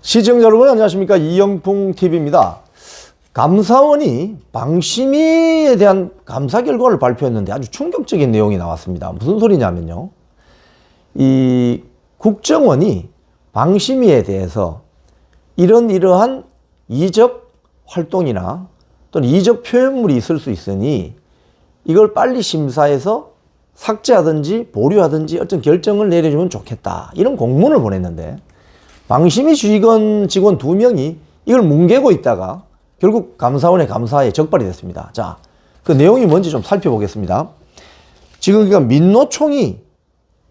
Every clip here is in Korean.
시청자 여러분 안녕하십니까, 이영풍TV입니다. 감사원이 방심위에 대한 감사 결과를 발표했는데 아주 충격적인 내용이 나왔습니다. 무슨 소리냐면요, 이 국정원이 방심위에 대해서 이러한 이적 활동이나 또는 이적 표현물이 있을 수 있으니 이걸 빨리 심사해서 삭제하든지 보류하든지 어떤 결정을 내려주면 좋겠다, 이런 공문을 보냈는데, 방심위 직원 2명이 이걸 뭉개고 있다가 결국 감사원의 감사에 적발이 됐습니다. 자, 그 내용이 뭔지 좀 살펴보겠습니다. 지금 그러니까 민노총이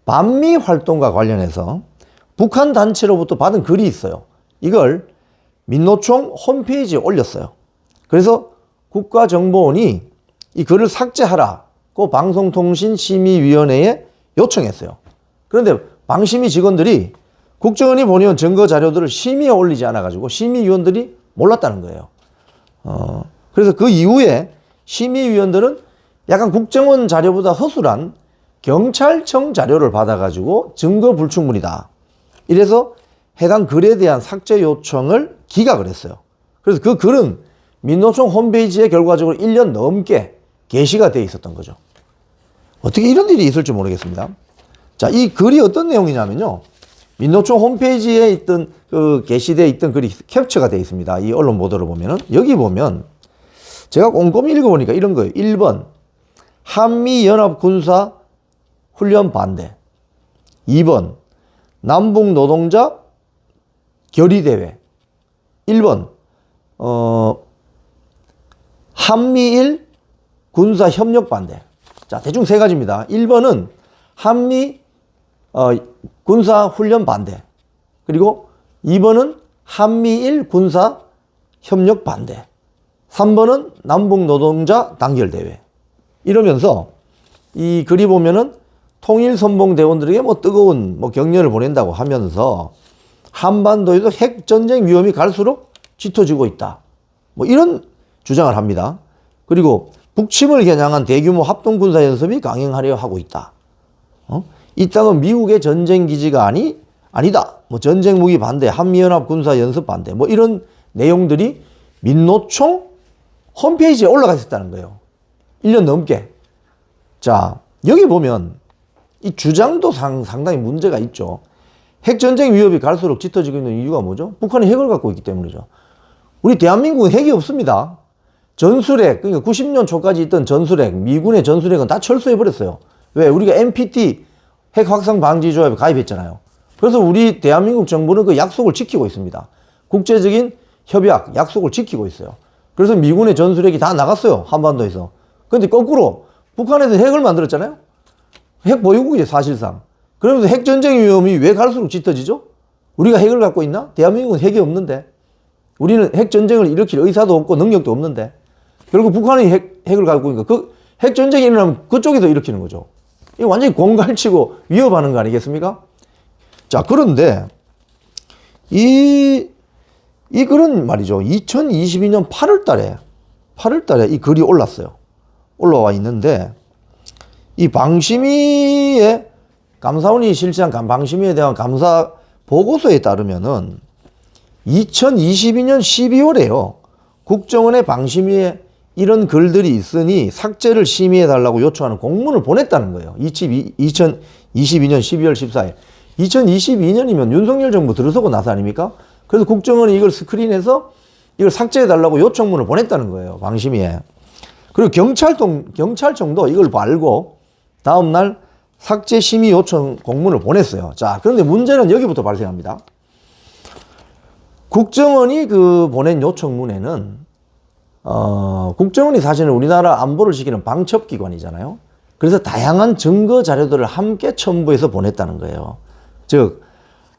반미 활동과 관련해서 북한 단체로부터 받은 글이 있어요. 이걸 민노총 홈페이지에 올렸어요. 그래서 국가정보원이 이 글을 삭제하라고 방송통신심의위원회에 요청했어요. 그런데 방심위 직원들이 국정원이 보내온 증거 자료들을 심의에 올리지 않아가지고 심의위원들이 몰랐다는 거예요. 그래서 그 이후에 심의위원들은 약간 국정원 자료보다 허술한 경찰청 자료를 받아가지고 증거 불충분이다, 이래서 해당 글에 대한 삭제 요청을 기각을 했어요. 그래서 그 글은 민노총 홈페이지에 결과적으로 1년 넘게 게시가 돼 있었던 거죠. 어떻게 이런 일이 있을지 모르겠습니다. 자, 이 글이 어떤 내용이냐면요, 민노총 홈페이지에 있던 게시되어 있던 글이 캡처가 되어 있습니다. 이 언론 보도를 보면은, 여기 보면 제가 꼼꼼히 읽어보니까 이런 거예요. 1번, 한미연합군사훈련 반대. 2번, 남북노동자 결의대회. 1번, 한미일 군사협력 반대. 자, 대충 세 가지입니다. 1번은 한미 군사훈련 반대. 그리고 2번은 한미일 군사협력 반대. 3번은 남북노동자 단결대회. 이러면서 이 글이 보면은 통일선봉대원들에게 뜨거운 격려를 보낸다고 하면서 한반도에도 핵전쟁 위험이 갈수록 짙어지고 있다, 이런 주장을 합니다. 그리고 북침을 겨냥한 대규모 합동군사연습이 강행하려 하고 있다. 이 땅은 미국의 전쟁기지가 아니다. 전쟁 무기 반대, 한미연합 군사 연습 반대, 이런 내용들이 민노총 홈페이지에 올라가 있었다는 거예요. 1년 넘게. 자, 여기 보면 이 주장도 상당히 문제가 있죠. 핵전쟁 위협이 갈수록 짙어지고 있는 이유가 뭐죠? 북한이 핵을 갖고 있기 때문이죠. 우리 대한민국은 핵이 없습니다. 전술핵, 그러니까 90년 초까지 있던 전술핵, 미군의 전술핵은 다 철수해버렸어요. 왜? 우리가 NPT 핵 확산 방지 조약에 가입했잖아요. 그래서 우리 대한민국 정부는 그 약속을 지키고 있습니다. 국제적인 협약, 약속을 지키고 있어요. 그래서 미군의 전술핵이 다 나갔어요, 한반도에서. 근데 거꾸로 북한에서 핵을 만들었잖아요. 핵 보유국이죠, 사실상. 그러면서 핵전쟁 위험이 왜 갈수록 짙어지죠? 우리가 핵을 갖고 있나? 대한민국은 핵이 없는데. 우리는 핵전쟁을 일으킬 의사도 없고 능력도 없는데. 결국 북한이 핵을 갖고 있으니까 그 핵전쟁이 일어나면 그쪽에서 일으키는 거죠. 이거 완전히 공갈치고 위협하는 거 아니겠습니까? 자, 그런데 이 글은 말이죠, 2022년 8월 달에 이 글이 올라와 있는데, 이 방심위에 감사원이 실시한 방심위에 대한 감사 보고서에 따르면은 2022년 12월에요. 국정원의 방심위에 이런 글들이 있으니 삭제를 심의해달라고 요청하는 공문을 보냈다는 거예요. 2022년 12월 14일. 2022년이면 윤석열 정부 들어서고 나서 아닙니까? 그래서 국정원이 이걸 스크린해서 이걸 삭제해달라고 요청문을 보냈다는 거예요, 방심위에. 그리고 경찰청도 이걸 알고 다음날 삭제 심의 요청 공문을 보냈어요. 자, 그런데 문제는 여기부터 발생합니다. 국정원이 보낸 요청문에는 국정원이 사실은 우리나라 안보를 지키는 방첩기관이잖아요. 그래서 다양한 증거 자료들을 함께 첨부해서 보냈다는 거예요. 즉,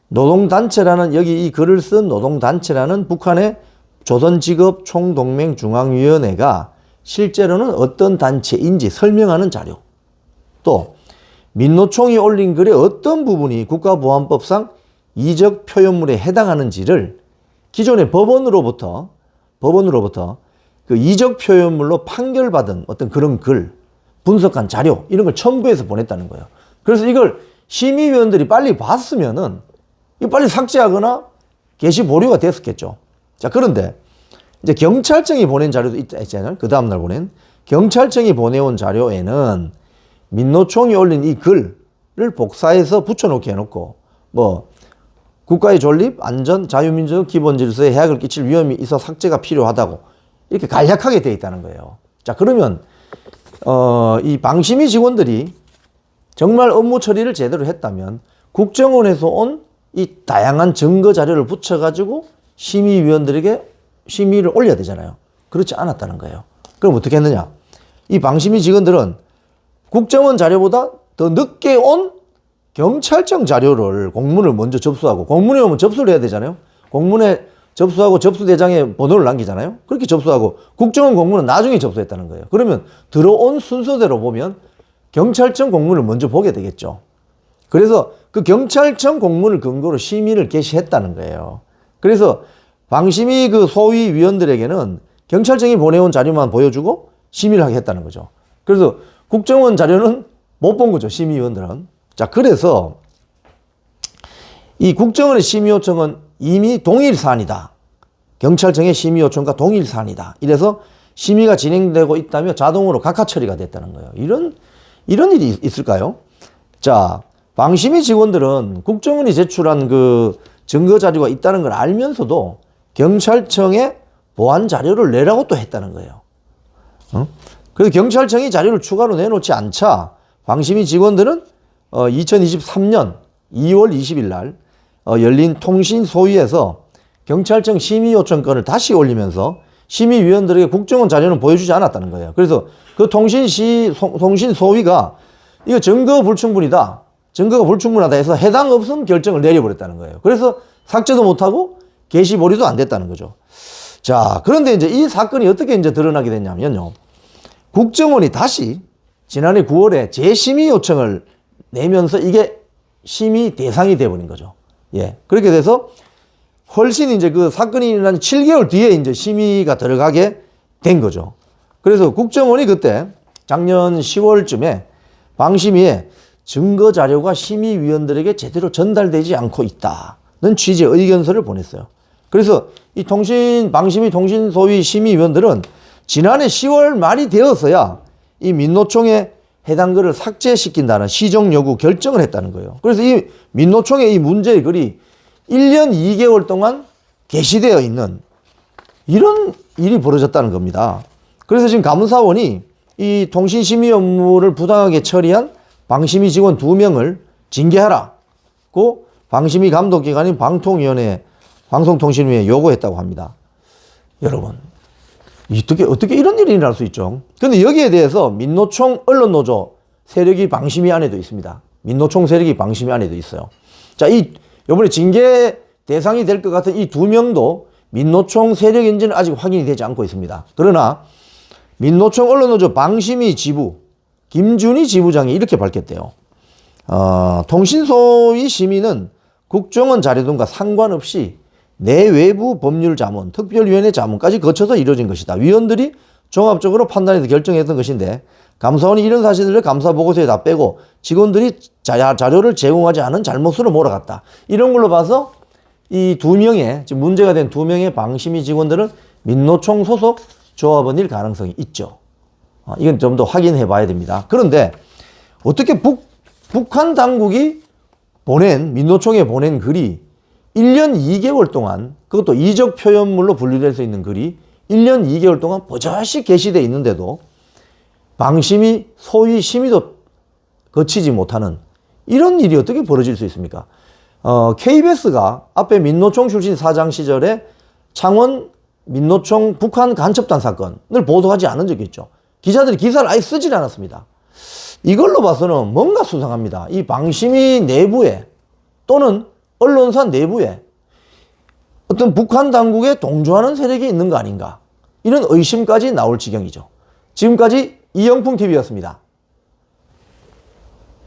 노동단체라는, 여기 이 글을 쓴 노동단체라는 북한의 조선직업총동맹중앙위원회가 실제로는 어떤 단체인지 설명하는 자료, 또 민노총이 올린 글의 어떤 부분이 국가보안법상 이적 표현물에 해당하는지를 기존의 법원으로부터 그 이적 표현물로 판결받은 어떤 그런 글, 분석한 자료, 이런 걸 첨부해서 보냈다는 거예요. 그래서 이걸 심의위원들이 빨리 봤으면은 이거 빨리 삭제하거나 게시 보류가 됐었겠죠. 자, 그런데 이제 경찰청이 보낸 자료도 있잖아요. 그 다음날 보낸. 경찰청이 보내온 자료에는 민노총이 올린 이 글을 복사해서 붙여놓게 해놓고, 뭐, 국가의 존립, 안전, 자유민주, 기본질서에 해악을 끼칠 위험이 있어 삭제가 필요하다고 이렇게 간략하게 되어 있다는 거예요. 자, 그러면 이 방심위 직원들이 정말 업무 처리를 제대로 했다면 국정원에서 온 이 다양한 증거 자료를 붙여가지고 심의위원들에게 심의를 올려야 되잖아요. 그렇지 않았다는 거예요. 그럼 어떻게 했느냐? 이 방심위 직원들은 국정원 자료보다 더 늦게 온 경찰청 자료를 공문을 먼저 접수하고, 공문에 오면 접수를 해야 되잖아요. 공문에 접수하고 접수대장에 번호를 남기잖아요. 그렇게 접수하고 국정원 공문은 나중에 접수했다는 거예요. 그러면 들어온 순서대로 보면 경찰청 공문을 먼저 보게 되겠죠. 그래서 그 경찰청 공문을 근거로 심의를 개시했다는 거예요. 그래서 방심위 그 소위 위원들에게는 경찰청이 보내온 자료만 보여주고 심의를 하게 했다는 거죠. 그래서 국정원 자료는 못 본 거죠, 심의위원들은. 자, 그래서 이 국정원의 심의 요청은 이미 동일 사안이다. 경찰청의 심의 요청과 동일 사안이다. 이래서 심의가 진행되고 있다며 자동으로 각하 처리가 됐다는 거예요. 이런 일이 있을까요? 자, 방심위 직원들은 국정원이 제출한 그 증거 자료가 있다는 걸 알면서도 경찰청에 보안 자료를 내라고 또 했다는 거예요. 그래서 경찰청이 자료를 추가로 내놓지 않자 방심위 직원들은 2023년 2월 20일 날 열린 통신소위에서 경찰청 심의 요청건을 다시 올리면서 심의위원들에게 국정원 자료는 보여주지 않았다는 거예요. 그래서 그 통신소위가 이거 증거 불충분이다. 증거가 불충분하다 해서 해당 없음 결정을 내려버렸다는 거예요. 그래서 삭제도 못하고 게시 보류도 안 됐다는 거죠. 자, 그런데 이제 이 사건이 어떻게 이제 드러나게 됐냐면요. 국정원이 다시 지난해 9월에 재심의 요청을 내면서 이게 심의 대상이 돼버린 거죠. 예. 그렇게 돼서 훨씬 이제 그 사건이 일어난 7개월 뒤에 이제 심의가 들어가게 된 거죠. 그래서 국정원이 그때 작년 10월쯤에 방심위에 증거 자료가 심의위원들에게 제대로 전달되지 않고 있다는 취지의 의견서를 보냈어요. 그래서 이 방심위 통신소위 심의위원들은 지난해 10월 말이 되었어야 이 민노총에 해당 글을 삭제시킨다는 시정 여부 결정을 했다는 거예요. 그래서 이 민노총의 이 문제의 글이 1년 2개월 동안 게시되어 있는 이런 일이 벌어졌다는 겁니다. 그래서 지금 감사원이 이 통신심의 업무를 부당하게 처리한 방심위 직원 2명을 징계하라고 방심위 감독기관인 방통위원회 방송통신위에 요구했다고 합니다. 여러분, 어떻게 이런 일이 일어날 수 있죠? 근데 여기에 대해서 민노총 언론노조 세력이 방심위 안에도 있습니다. 민노총 세력이 방심위 안에도 있어요. 자, 이번에 징계 대상이 될 것 같은 이 2명도 민노총 세력인지는 아직 확인이 되지 않고 있습니다. 그러나 민노총 언론노조 방심위 지부 김준희 지부장이 이렇게 밝혔대요. 통신소위 심의는 국정원 자료 등과 상관없이 내외부 법률 자문, 특별위원회 자문까지 거쳐서 이루어진 것이다. 위원들이 종합적으로 판단해서 결정했던 것인데 감사원이 이런 사실들을 감사 보고서에 다 빼고 직원들이 자료를 제공하지 않은 잘못으로 몰아갔다. 이런 걸로 봐서 이 2명의 지금 문제가 된 2명의 방심위 직원들은 민노총 소속 조합원일 가능성이 있죠. 이건 좀 더 확인해 봐야 됩니다. 그런데 어떻게 북한 당국이 민노총에 보낸 글이 1년 2개월 동안, 그것도 이적 표현물로 분류될 수 있는 글이 1년 2개월 동안 버젓이 게시되어 있는데도 방심위 소위 심의도 거치지 못하는 이런 일이 어떻게 벌어질 수 있습니까? KBS가 앞에 민노총 출신 사장 시절에 창원 민노총 북한 간첩단 사건을 보도하지 않은 적이 있죠. 기자들이 기사를 아예 쓰질 않았습니다. 이걸로 봐서는 뭔가 수상합니다. 이 방심위 내부에 또는 언론사 내부에 어떤 북한 당국에 동조하는 세력이 있는 거 아닌가, 이런 의심까지 나올 지경이죠. 지금까지 이영풍TV였습니다.